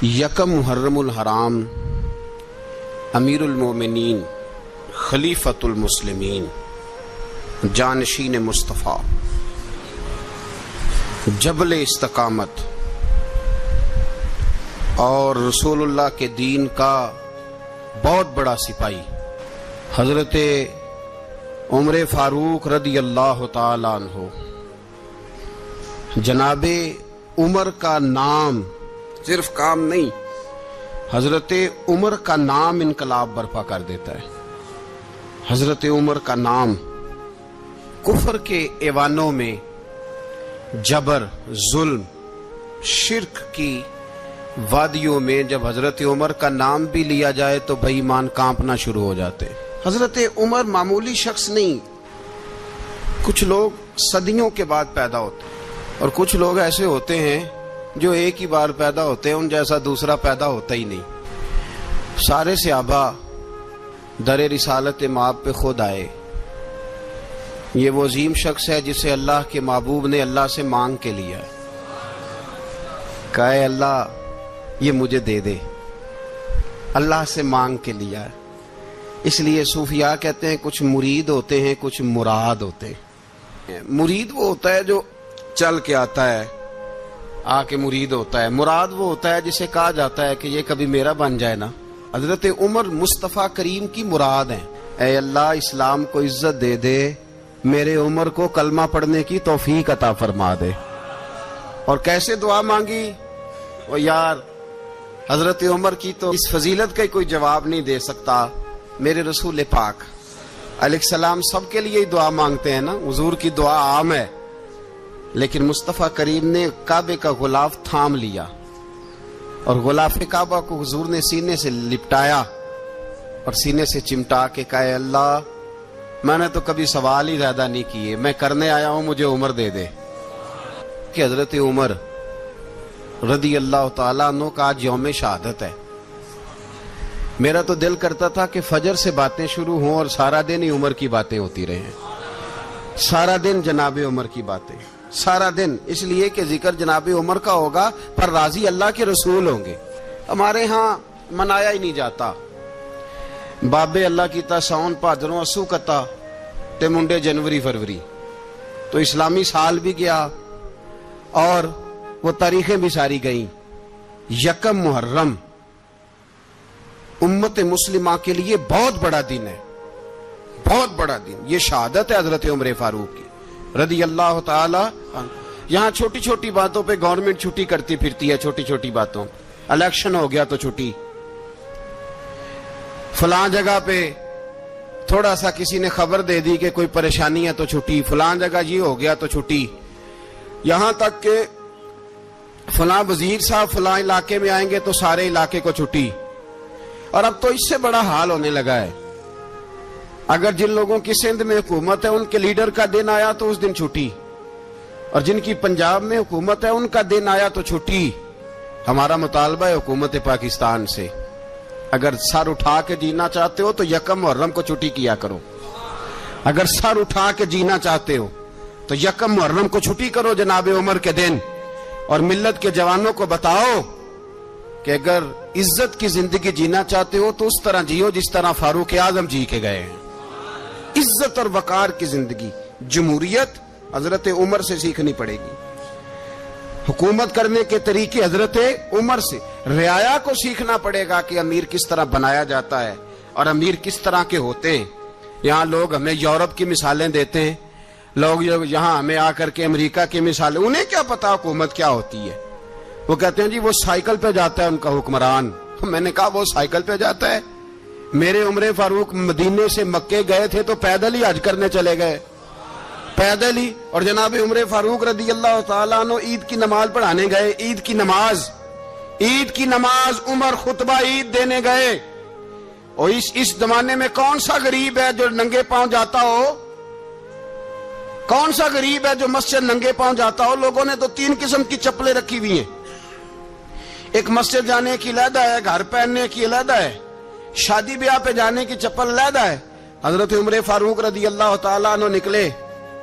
یکم محرم الحرام امیر المومنین خلیفۃ المسلمین جانشین مصطفیٰ جبل استقامت اور رسول اللہ کے دین کا بہت بڑا سپاہی حضرت عمر فاروق رضی اللہ تعالی عنہ. جناب عمر کا نام صرف کام نہیں، حضرت عمر کا نام انقلاب برپا کر دیتا ہے. حضرت عمر کا نام کفر کے ایوانوں میں جبر، ظلم، شرک کی وادیوں میں جب حضرت عمر کا نام بھی لیا جائے تو بے ایمان کانپنا شروع ہو جاتے. حضرت عمر معمولی شخص نہیں. کچھ لوگ صدیوں کے بعد پیدا ہوتے ہیں اور کچھ لوگ ایسے ہوتے ہیں جو ایک ہی بار پیدا ہوتے ہیں، ان جیسا دوسرا پیدا ہوتا ہی نہیں. سارے صحابہ در رسالت مآب پہ خود آئے. یہ وہ عظیم شخص ہے جسے اللہ کے محبوب نے اللہ سے مانگ کے لیا ہے. کہا اے اللہ یہ مجھے دے دے، اللہ سے مانگ کے لیا ہے. اس لیے صوفیاء کہتے ہیں کچھ مرید ہوتے ہیں، کچھ مراد ہوتے ہیں. مرید وہ ہوتا ہے جو چل کے آتا ہے، آ کے مرید ہوتا ہے. مراد وہ ہوتا ہے جسے کہا جاتا ہے کہ یہ کبھی میرا بن جائے نا. حضرت عمر مصطفیٰ کریم کی مراد ہیں. اے اللہ اسلام کو عزت دے دے، میرے عمر کو کلمہ پڑھنے کی توفیق عطا فرما دے. اور کیسے دعا مانگی؟ وہ یار حضرت عمر کی تو اس فضیلت کا کوئی جواب نہیں دے سکتا. میرے رسول پاک علیہ السلام سب کے لیے ہی دعا مانگتے ہیں نا، حضور کی دعا عام ہے، لیکن مصطفیٰ کریم نے کعبے کا غلاف تھام لیا اور غلاف کعبہ کو حضور نے سینے سے لپٹایا اور سینے سے چمٹا کے کہا اے اللہ میں نے تو کبھی سوال ہی زیادہ نہیں کیے، میں کرنے آیا ہوں، مجھے عمر دے دے. کہ حضرت عمر رضی اللہ تعالیٰ عنہ کا آج یوم شہادت ہے. میرا تو دل کرتا تھا کہ فجر سے باتیں شروع ہوں اور سارا دن ہی عمر کی باتیں ہوتی رہیں، سارا دن جناب عمر کی باتیں، سارا دن. اس لیے کہ ذکر جناب عمر کا ہوگا پر راضی اللہ کے رسول ہوں گے. ہمارے ہاں منایا ہی نہیں جاتا. بابے اللہ کیتا ساؤن بھادروں اسو کتا تے منڈے جنوری فروری. تو اسلامی سال بھی گیا اور وہ تاریخیں بھی ساری گئیں. یکم محرم امت مسلمہ کے لیے بہت بڑا دن ہے، بہت بڑا دن. یہ شہادت ہے حضرت عمر فاروق کی رضی اللہ تعالی عنہ. یہاں چھوٹی چھوٹی باتوں پہ گورنمنٹ چھٹی کرتی پھرتی ہے. چھوٹی چھوٹی باتوں، الیکشن ہو گیا تو چھٹی، فلاں جگہ پہ تھوڑا سا کسی نے خبر دے دی کہ کوئی پریشانی ہے تو چھٹی، فلاں جگہ یہ ہو گیا تو چھٹی. یہاں تک کہ فلاں وزیر صاحب فلاں علاقے میں آئیں گے تو سارے علاقے کو چھٹی. اور اب تو اس سے بڑا حال ہونے لگا ہے. اگر جن لوگوں کی سندھ میں حکومت ہے ان کے لیڈر کا دن آیا تو اس دن چھٹی، اور جن کی پنجاب میں حکومت ہے ان کا دن آیا تو چھٹی. ہمارا مطالبہ ہے حکومت پاکستان سے، اگر سر اٹھا کے جینا چاہتے ہو تو یکم محرم کو چھٹی کیا کرو. اگر سر اٹھا کے جینا چاہتے ہو تو یکم محرم کو چھٹی کرو جناب عمر کے دن. اور ملت کے جوانوں کو بتاؤ کہ اگر عزت کی زندگی جینا چاہتے ہو تو اس طرح جیو جس طرح فاروق اعظم جی کے گئے ہیں. عزت اور وقار کی زندگی. جمہوریت حضرت عمر سے سیکھنی پڑے گی، حکومت کرنے کے طریقے حضرت عمر سے. رعایا کو سیکھنا پڑے گا کہ امیر کس طرح بنایا جاتا ہے اور امیر کس طرح کے ہوتے ہیں. یہاں لوگ ہمیں یورپ کی مثالیں دیتے ہیں، لوگ یہاں ہمیں آ کر کے امریکہ کی مثالیں، انہیں کیا پتا حکومت کیا ہوتی ہے. وہ کہتے ہیں جی وہ سائیکل پہ جاتا ہے ان کا حکمران. میں نے کہا وہ سائیکل پہ جاتا ہے؟ میرے عمر فاروق مدینے سے مکے گئے تھے تو پیدل ہی حج کرنے چلے گئے، پیدل ہی. اور جناب عمر فاروق رضی اللہ تعالیٰ عنہ عید کی نماز پڑھانے گئے. عید کی نماز عمر خطبہ عید دینے گئے. اور اس زمانے میں کون سا غریب ہے جو ننگے پاؤں جاتا ہو؟ کون سا غریب ہے جو مسجد ننگے پاؤں جاتا ہو؟ لوگوں نے تو 3 قسم کی چپلیں رکھی ہوئی ہیں. ایک مسجد جانے کی علیحدہ ہے، گھر پہننے کی علیحدہ ہے، شادی بیاہ پہ جانے کی چپل علیحدہ ہے. حضرت عمر فاروق رضی اللہ تعالیٰ عنہ نکلے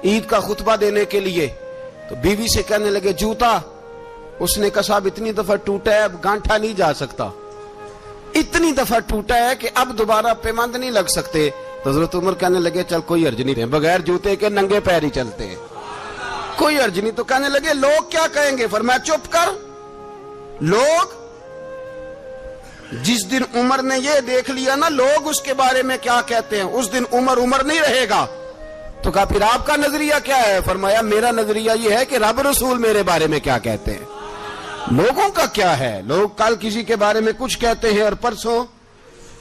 عید کا خطبہ دینے کے لیے تو بیوی سے کہنے لگے جوتا اس نے کہا صاحب اتنی دفعہ ٹوٹا ہے اب گانٹھا نہیں جا سکتا، اتنی دفعہ ٹوٹا ہے کہ اب دوبارہ پیمند نہیں لگ سکتے. تو حضرت عمر کہنے لگے چل کوئی حرج نہیں، بغیر جوتے کے ننگے پیر ہی چلتے ہیں، کوئی حرج نہیں. تو کہنے لگے لوگ کیا کہیں گے؟ فرمایا چپ کر. لوگ جس دن عمر نے یہ دیکھ لیا نا لوگ اس کے بارے میں کیا کہتے ہیں، اس دن عمر نہیں رہے گا. تو کہا پھر آپ کا نظریہ کیا ہے؟ فرمایا میرا نظریہ یہ ہے کہ رب رسول میرے بارے میں کیا کہتے ہیں. لوگوں کا کیا ہے؟ لوگ کل کسی کے بارے میں کچھ کہتے ہیں اور پرسوں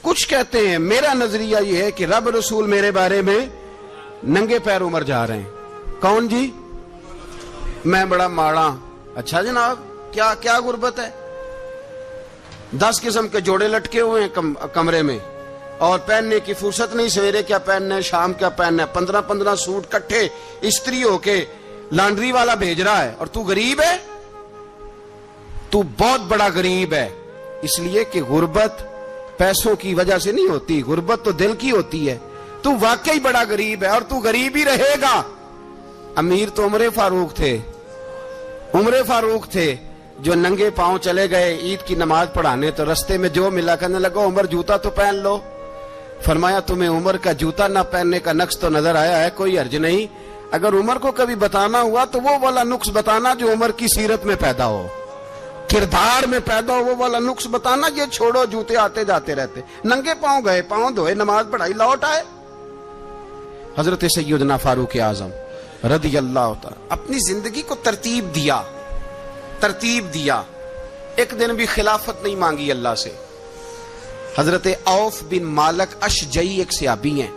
کچھ کہتے ہیں. میرا نظریہ یہ ہے کہ رب رسول میرے بارے میں ننگے پیر عمر جا رہے ہیں. کون جی؟ میں بڑا ماڑا. اچھا جناب کیا کیا غربت ہے؟ 10 قسم کے جوڑے لٹکے ہوئے ہیں کمرے میں اور پہننے کی فرصت نہیں. سویرے کیا پہننا ہے، شام کیا پہننا ہے، 15 سوٹ کٹھے استری ہو کے لانڈری والا بھیج رہا ہے اور تو غریب ہے. تو بہت بڑا غریب ہے. اس لیے کہ غربت پیسوں کی وجہ سے نہیں ہوتی، غربت تو دل کی ہوتی ہے. تو واقعی بڑا غریب ہے اور تو غریب ہی رہے گا. امیر تو عمر فاروق تھے جو ننگے پاؤں چلے گئے عید کی نماز پڑھانے. تو رستے میں جو ملا کہنے لگا عمر جوتا تو پہن لو. فرمایا تمہیں عمر کا جوتا نہ پہننے کا نقص تو نظر آیا ہے، کوئی حرج نہیں. اگر عمر کو کبھی بتانا ہوا تو وہ والا نقص بتانا جو عمر کی سیرت میں پیدا ہو، کردار میں پیدا ہو، وہ والا نقص بتانا. یہ چھوڑو جوتے آتے جاتے رہتے. ننگے پاؤں گئے، پاؤں دھوئے، نماز پڑھائی، لوٹ آئے. حضرت سیدنا فاروق اعظم رضی اللہ تعالی اپنی زندگی کو ترتیب دیا. ایک دن بھی خلافت نہیں مانگی اللہ سے. حضرت عوف بن مالک اشجعی ایک صحابی ہیں.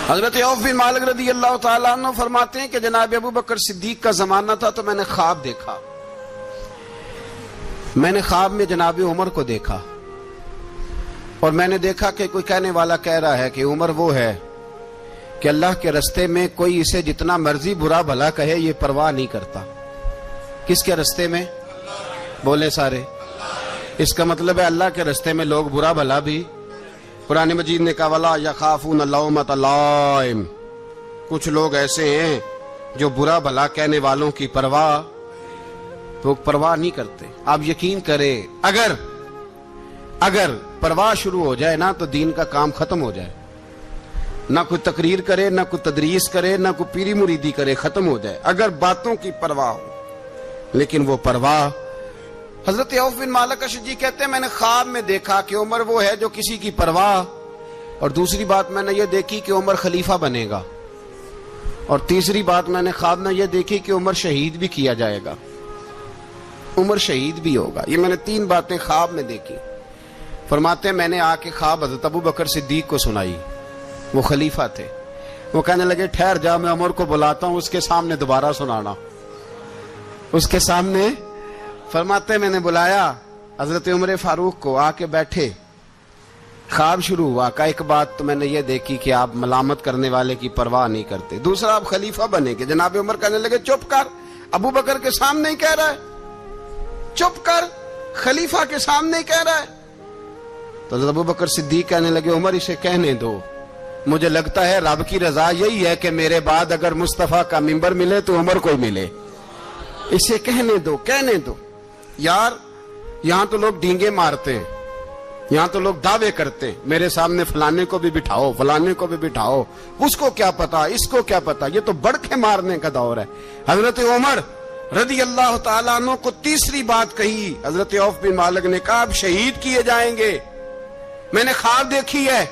حضرت عوف بن مالک رضی اللہ تعالیٰ عنہ فرماتے ہیں کہ جناب ابو بکر صدیق کا زمانہ تھا تو میں نے خواب دیکھا. میں نے خواب میں جناب عمر کو دیکھا اور میں نے دیکھا کہ کوئی کہنے والا کہہ رہا ہے کہ عمر وہ ہے کہ اللہ کے رستے میں کوئی اسے جتنا مرضی برا بھلا کہے یہ پرواہ نہیں کرتا. کس کے رستے میں؟ بولے سارے. اس کا مطلب ہے اللہ کے رستے میں لوگ برا بھلا بھی. قرآن مجید نے کہا وَلَا يَخَافُونَ لَوْمَةَ لَائِمٍ. کچھ لوگ ایسے ہیں جو برا بھلا کہنے والوں کی پرواہ نہیں کرتے. آپ یقین کریں اگر پرواہ شروع ہو جائے نا تو دین کا کام ختم ہو جائے. نہ کوئی تقریر کرے، نہ کوئی تدریس کرے، نہ کوئی پیری مریدی کرے، ختم ہو جائے اگر باتوں کی پرواہ ہو. لیکن وہ پرواہ. حضرت عوف بن مالک اشجعی کہتے ہیں میں نے خواب میں دیکھا کہ عمر وہ ہے جو کسی کی پرواہ. اور دوسری بات میں نے یہ دیکھی کہ عمر خلیفہ بنے گا. اور تیسری بات میں نے خواب میں یہ دیکھی کہ عمر شہید بھی کیا جائے گا، عمر شہید بھی ہوگا. یہ میں نے 3 باتیں خواب میں دیکھی. فرماتے ہیں میں نے آ کے خواب حضرت ابو بکر صدیق کو سنائی. وہ خلیفہ تھے. وہ کہنے لگے ٹھہر جا، میں عمر کو بلاتا ہوں، اس کے سامنے دوبارہ سنانا. اس کے سامنے. فرماتے ہیں میں نے بلایا حضرت عمر فاروق کو، آ کے بیٹھے. خواب شروع ہوا. کہا ایک بات تو میں نے یہ دیکھی کہ آپ ملامت کرنے والے کی پرواہ نہیں کرتے. دوسرا آپ خلیفہ بنے گے. جناب عمر کہنے لگے چپ کر، ابو بکر کے سامنے ہی کہہ رہا ہے، چپ کر، خلیفہ کے سامنے ہی کہہ رہا ہے. تو حضرت ابو بکر صدیق کہنے لگے عمر اسے کہنے دو، مجھے لگتا ہے رب کی رضا یہی ہے کہ میرے بعد اگر مصطفیٰ کا منبر ملے تو عمر کو ہی ملے. اسے کہنے دو. یار یہاں تو لوگ ڈینگے مارتے ہیں، یہاں تو لوگ دعوے کرتے ہیں میرے سامنے فلانے کو بھی بٹھاؤ، فلانے کو بھی بٹھاؤ، اس کو کیا پتا، اس کو کیا پتا. یہ تو بڑکے مارنے کا دور ہے. حضرت عمر رضی اللہ تعالیٰ عنہ کو تیسری بات کہی. حضرت عوف بن مالک نے کہا اب شہید کیے جائیں گے، میں نے خواب دیکھی ہے.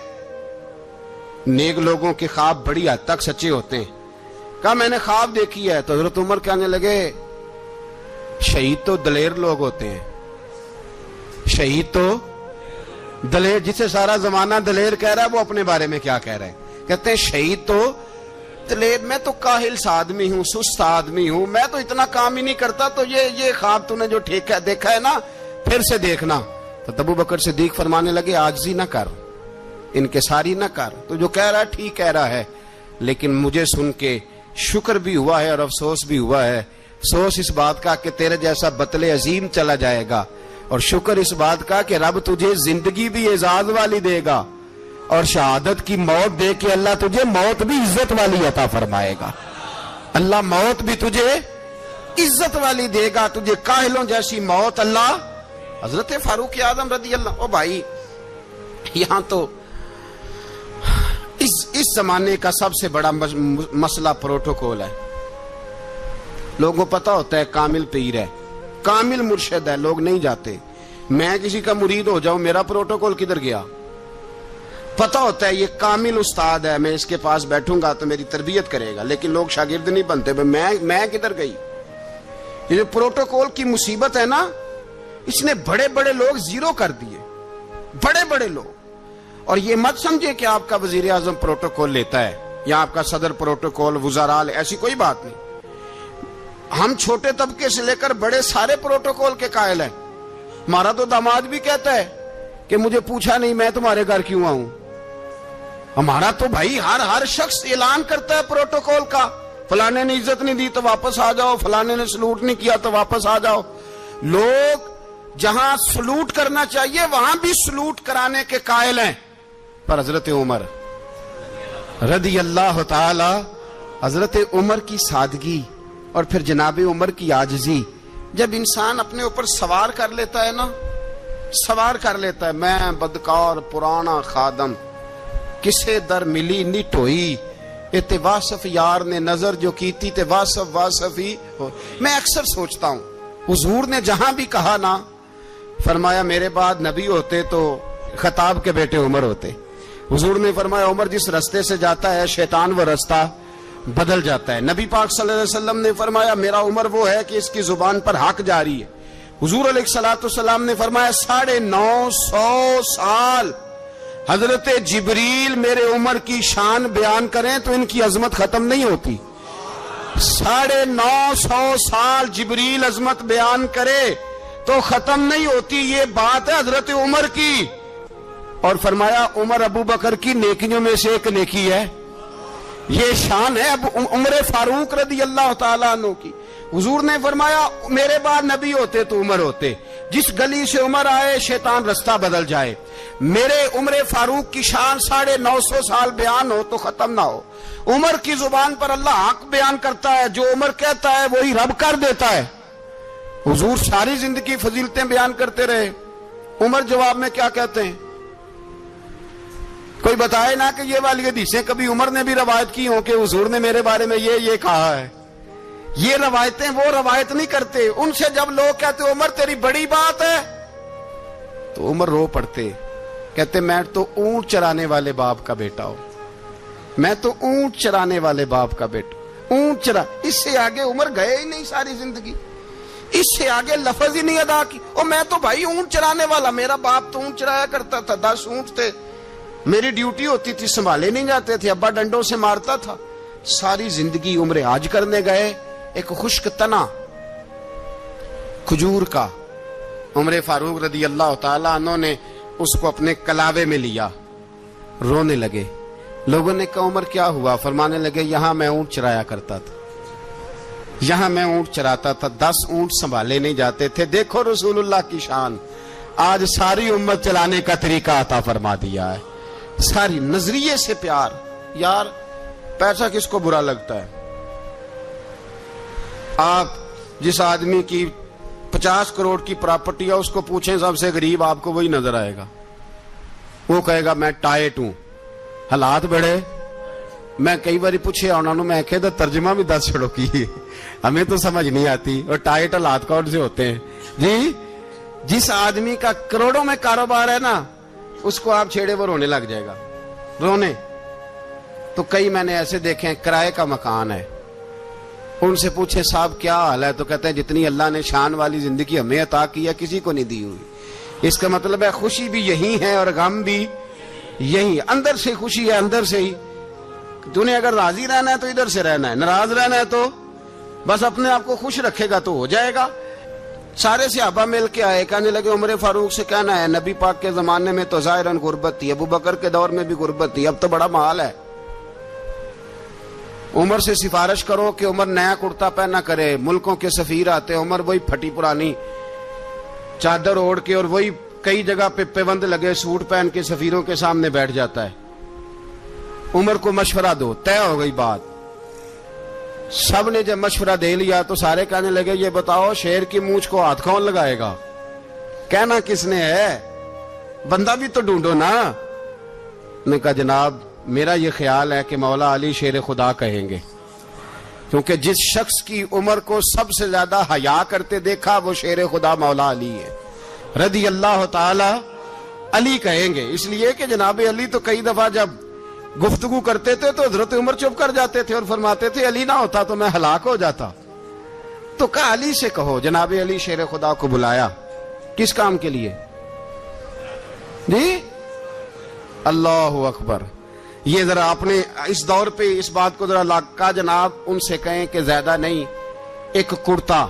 نیک لوگوں کے خواب بڑی حد تک سچے ہوتے ہیں. کہا میں نے خواب دیکھی ہے. تو حضرت عمر کہنے لگے شہید تو دلیر لوگ ہوتے ہیں، شہید تو دلیر، جسے سارا زمانہ دلیر کہہ رہا ہے وہ اپنے بارے میں کیا کہہ رہا ہے؟ کہتے ہیں شہید تو دلیر. میں تو کاہل سا آدمی ہوں، سست آدمی ہوں، میں تو اتنا کام ہی نہیں کرتا. تو یہ خواب تو نے جو دیکھا ہے نا پھر سے دیکھنا. تو ابو بکر صدیق فرمانے لگے عاجزی نہ کر، انکساری نہ کر. تو جو کہہ رہا ہے ٹھیک کہہ رہا ہے، لیکن مجھے سن کے شکر بھی ہوا ہے اور افسوس بھی ہوا ہے. افسوس اس بات کا کہ تیرے جیسا بطل عظیم چلا جائے گا، اور شکر اس بات کا کہ رب تجھے زندگی بھی اعزاز والی دے گا، اور شہادت کی موت دے کے اللہ تجھے موت بھی عزت والی عطا فرمائے گا. اللہ موت بھی تجھے عزت والی دے گا تجھے کاہلوں جیسی موت اللہ. حضرت فاروق اعظم رضی اللہ. او بھائی یہاں تو اس زمانے کا سب سے بڑا مسئلہ پروٹوکول ہے. لوگوں کو پتا ہوتا ہے کامل پیر ہے, کامل مرشد ہے, لوگ نہیں جاتے. میں کسی کا مرید ہو جاؤں, میرا پروٹوکول کدھر گیا؟ پتا ہوتا ہے یہ کامل استاد ہے, میں اس کے پاس بیٹھوں گا تو میری تربیت کرے گا, لیکن لوگ شاگرد نہیں بنتے. میں کدھر گئی؟ یہ جو پروٹوکول کی مصیبت ہے نا, اس نے بڑے بڑے لوگ زیرو کر دیے, بڑے بڑے لوگ. اور یہ مت سمجھے کہ آپ کا وزیر اعظم پروٹوکول لیتا ہے یا آپ کا صدر پروٹوکول, وزراء, ایسی کوئی بات نہیں. ہم چھوٹے طبقے سے لے کر بڑے سارے پروٹوکول کے قائل ہیں. ہمارا تو داماد بھی کہتا ہے کہ مجھے پوچھا نہیں میں تمہارے گھر کیوں آؤں. ہمارا تو بھائی ہر شخص اعلان کرتا ہے پروٹوکول کا, فلانے نے عزت نہیں دی تو واپس آ جاؤ, فلانے نے سلوٹ نہیں کیا تو واپس آ جاؤ. لوگ جہاں سلوٹ کرنا چاہیے وہاں بھی سلوٹ کرانے کے قائل ہیں. پر حضرت عمر رضی اللہ تعالی, حضرت عمر کی سادگی اور پھر جناب عمر کی عاجزی, جب انسان اپنے اوپر سوار کر لیتا ہے نا, سوار کر لیتا ہے, میں بدکار پرانا خادم, کسے در ملی نی ٹوئی, تے واصف یار نے نظر جو کی تھی تے واصف ہی ہو. میں اکثر سوچتا ہوں حضور نے جہاں بھی کہا نا, فرمایا میرے بعد نبی ہوتے تو خطاب کے بیٹے عمر ہوتے. حضور نے فرمایا عمر جس رستے سے جاتا ہے شیطان وہ رستہ بدل جاتا ہے. نبی پاک صلی اللہ علیہ وسلم نے فرمایا میرا عمر وہ ہے کہ اس کی زبان پر حق جاری ہے. حضور علیہ الصلوۃ والسلام نے فرمایا 950 سال حضرت جبریل میرے عمر کی شان بیان کریں تو ان کی عظمت ختم نہیں ہوتی. 950 سال جبریل عظمت بیان کرے تو ختم نہیں ہوتی. یہ بات ہے حضرت عمر کی. اور فرمایا عمر ابو بکر کی نیکیوں میں سے ایک نیکی ہے, یہ شان ہے اب عمر فاروق رضی اللہ تعالیٰ عنہ کی. حضور نے فرمایا میرے بعد نبی ہوتے تو عمر ہوتے, جس گلی سے عمر آئے شیطان رستہ بدل جائے. میرے عمر فاروق کی شان 950 سال بیان ہو تو ختم نہ ہو. عمر کی زبان پر اللہ حق بیان کرتا ہے, جو عمر کہتا ہے وہی رب کر دیتا ہے. حضور ساری زندگی فضیلتیں بیان کرتے رہے, عمر جواب میں کیا کہتے ہیں؟ کوئی بتائے نا کہ یہ والی حدیثیں کبھی عمر نے بھی روایت کی ہوں کہ حضور نے میرے بارے میں یہ کہا ہے. یہ روایتیں وہ روایت نہیں کرتے. ان سے جب لوگ کہتے عمر تیری بڑی بات ہے تو عمر رو پڑتے, کہتے میں تو اونٹ چرانے والے باپ کا بیٹا ہوں, میں تو اونٹ چرانے والے باپ کا بیٹا, اونٹ چرا. اس سے آگے عمر گئے ہی نہیں ساری زندگی, اس سے آگے لفظ ہی نہیں ادا کی. اور میں تو بھائی اونٹ چرانے والا, میرا باپ تو اونٹ چرایا کرتا تھا, 10 اونٹ تھے, میری ڈیوٹی ہوتی تھی, سنبھالے نہیں جاتے تھے, ابا ڈنڈوں سے مارتا تھا. ساری زندگی عمر حج کرنے گئے, ایک خشک تنا کھجور کا عمر فاروق رضی اللہ تعالیٰ عنہ نے اس کو اپنے کلاوے میں لیا, رونے لگے. لوگوں نے کہا عمر کیا ہوا؟ فرمانے لگے یہاں میں اونٹ چرایا کرتا تھا, یہاں میں اونٹ چراتا تھا, 10 اونٹ سنبھالے نہیں جاتے تھے. دیکھو رسول اللہ کی شان, آج ساری امت چلانے کا طریقہ عطا فرما دیا ہے. ساری نظریے سے پیار. یار پیسہ کس کو برا لگتا ہے؟ آپ جس آدمی کی 50 کروڑ کی پراپرٹی ہے اس کو پوچھیں سب سے غریب, آپ کو وہی نظر آئے گا. وہ کہے گا میں ٹائٹ ہوں, حالات بڑے. میں کئی بار پوچھے انہوں نے, میں کہتا ترجمہ بھی 10 چھڑوں کی, ہمیں تو سمجھ نہیں آتی. اور ٹائٹ حالات کون سے ہوتے ہیں جی؟ جس آدمی کا کروڑوں میں کاروبار ہے نا, اس کو آپ چھیڑے وہ رونے لگ جائے گا, رونے. تو کئی میں نے ایسے دیکھے ہیں کرائے کا مکان ہے, ان سے پوچھے صاحب کیا حال ہے, تو کہتے ہیں جتنی اللہ نے شان والی زندگی ہمیں عطا کی ہے کسی کو نہیں دی ہوئی. اس کا مطلب ہے خوشی بھی یہی ہے اور غم بھی یہی. اندر سے خوشی ہے, اندر سے ہی. تُو نے اگر راضی رہنا ہے تو ادھر سے رہنا ہے, ناراض رہنا ہے تو بس اپنے آپ کو خوش رکھے گا تو ہو جائے گا. سارے صحابہ مل کے آئے, کہنے لگے عمر فاروق سے کہنا ہے نبی پاک کے زمانے میں تو ظاہراً غربت تھی, ابو بکر کے دور میں بھی غربت تھی, اب تو بڑا محال ہے. عمر سے سفارش کرو کہ عمر نیا کرتا پہنا کرے. ملکوں کے سفیر آتے, عمر وہی پھٹی پرانی چادر اوڑھ کے اور وہی کئی جگہ پہ پیوند لگے سوٹ پہن کے سفیروں کے سامنے بیٹھ جاتا ہے. عمر کو مشورہ دو, طے ہو گئی بات. سب نے جب مشورہ دے لیا تو سارے کہنے لگے یہ بتاؤ شیر کی مونچھ کو ہاتھ کون لگائے گا؟ کہنا کس نے ہے؟ بندہ بھی تو ڈھونڈو نا۔ نے کہا جناب میرا یہ خیال ہے کہ مولا علی شیر خدا کہیں گے، کیونکہ جس شخص کی عمر کو سب سے زیادہ حیا کرتے دیکھا وہ شیر خدا مولا علی ہے رضی اللہ تعالی علی کہیں گے۔ اس لیے کہ جناب علی تو کئی دفعہ جب گفتگو کرتے تھے تو حضرت عمر چپ کر جاتے تھے اور فرماتے تھے علی نہ ہوتا تو میں ہلاک ہو جاتا۔ تو کہا علی سے کہو۔ جناب علی شیر خدا کو بلایا، کس کام کے لیے؟ جی اللہ اکبر۔ یہ ذرا آپ نے اس دور پہ اس بات کو ذرا کہا جناب ان سے کہیں کہ زیادہ نہیں، ایک کرتا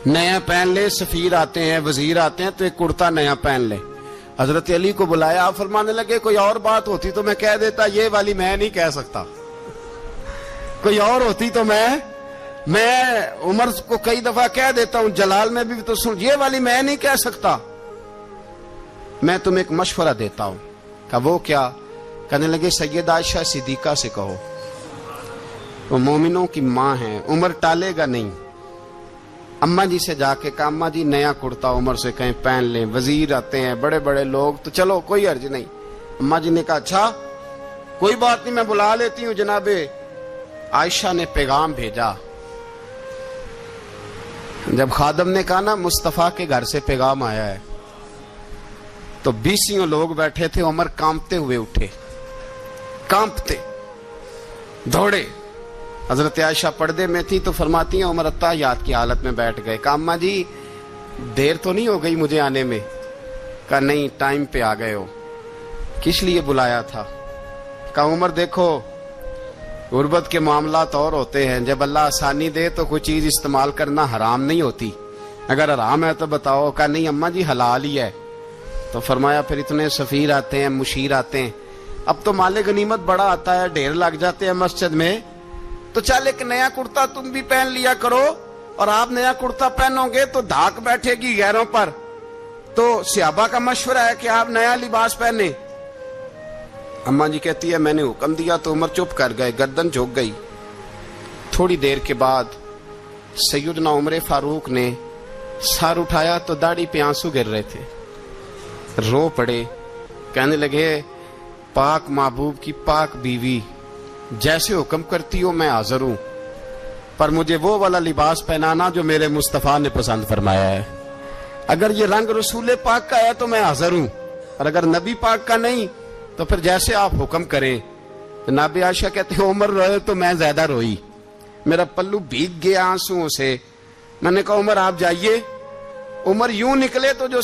نیا پہن لے، سفیر آتے ہیں وزیر آتے ہیں تو ایک کرتا نیا پہن لے۔ حضرت علی کو بلایا، آپ فرمانے لگے کوئی اور بات ہوتی تو میں کہہ دیتا، یہ والی میں نہیں کہہ سکتا۔ کوئی اور ہوتی تو میں عمر کو کئی دفعہ کہہ دیتا ہوں، جلال میں بھی تو سن، یہ والی میں نہیں کہہ سکتا۔ میں تمہیں ایک مشورہ دیتا ہوں۔ کہا وہ کیا؟ کہنے لگے سیدہ عائشہ صدیقہ سے کہو، وہ مومنوں کی ماں ہیں، عمر ٹالے گا نہیں۔ اماں جی سے جا کے کہا اماں جی نیا کرتا عمر سے کہیں پہن لیں، وزیر آتے ہیں بڑے بڑے لوگ تو چلو کوئی عرض نہیں۔ اماں جی نے کہا اچھا کوئی بات نہیں میں بلا لیتی ہوں۔ جناب عائشہ نے پیغام بھیجا، جب خادم نے کہا نا مصطفیٰ کے گھر سے پیغام آیا ہے تو 20 لوگ بیٹھے تھے، عمر کانپتے ہوئے اٹھے، کانپتے دوڑے۔ حضرت عائشہ پردے میں تھی تو فرماتی ہیں عمر اتحیات کی حالت میں بیٹھ گئے۔ کہا اماں جی دیر تو نہیں ہو گئی مجھے آنے میں؟ کہا نہیں ٹائم پہ آ گئے ہو۔ کس لیے بلایا تھا؟ کہا عمر دیکھو غربت کے معاملات اور ہوتے ہیں، جب اللہ آسانی دے تو کوئی چیز استعمال کرنا حرام نہیں ہوتی، اگر حرام ہے تو بتاؤ۔ کہا نہیں اماں جی حلال ہی ہے۔ تو فرمایا پھر اتنے سفیر آتے ہیں مشیر آتے ہیں، اب تو مال غنیمت بڑا آتا ہے، ڈھیر لگ جاتے ہیں مسجد میں، تو چل ایک نیا کرتا تم بھی پہن لیا کرو، اور آپ نیا کرتا پہنو گے تو دھاک بیٹھے گی غیروں پر۔ تو صحابہ کا مشورہ ہے کہ آپ نیا لباس پہنے۔ اماں جی کہتی ہے میں نے حکم دیا تو عمر چپ کر گئے، گردن جھک گئی۔ تھوڑی دیر کے بعد سیدنا عمر فاروق نے سر اٹھایا تو داڑھی پہ آنسو گر رہے تھے، رو پڑے، کہنے لگے پاک محبوب کی پاک بیوی جیسے حکم کرتی ہو میں حاضر ہوں، پر مجھے وہ والا لباس پہنانا جو میرے مصطفیٰ نے پسند فرمایا ہے۔ اگر یہ رنگ رسول پاک کا ہے تو میں حاضر ہوں، اور اگر نبی پاک کا نہیں تو پھر جیسے آپ حکم کریں۔ جناب عائشہ کہتے ہیں عمر روئے تو میں زیادہ روئی، میرا پلو بھیگ گیا آنسوؤں سے۔ میں نے کہا عمر آپ جائیے۔ عمر یوں نکلے تو جو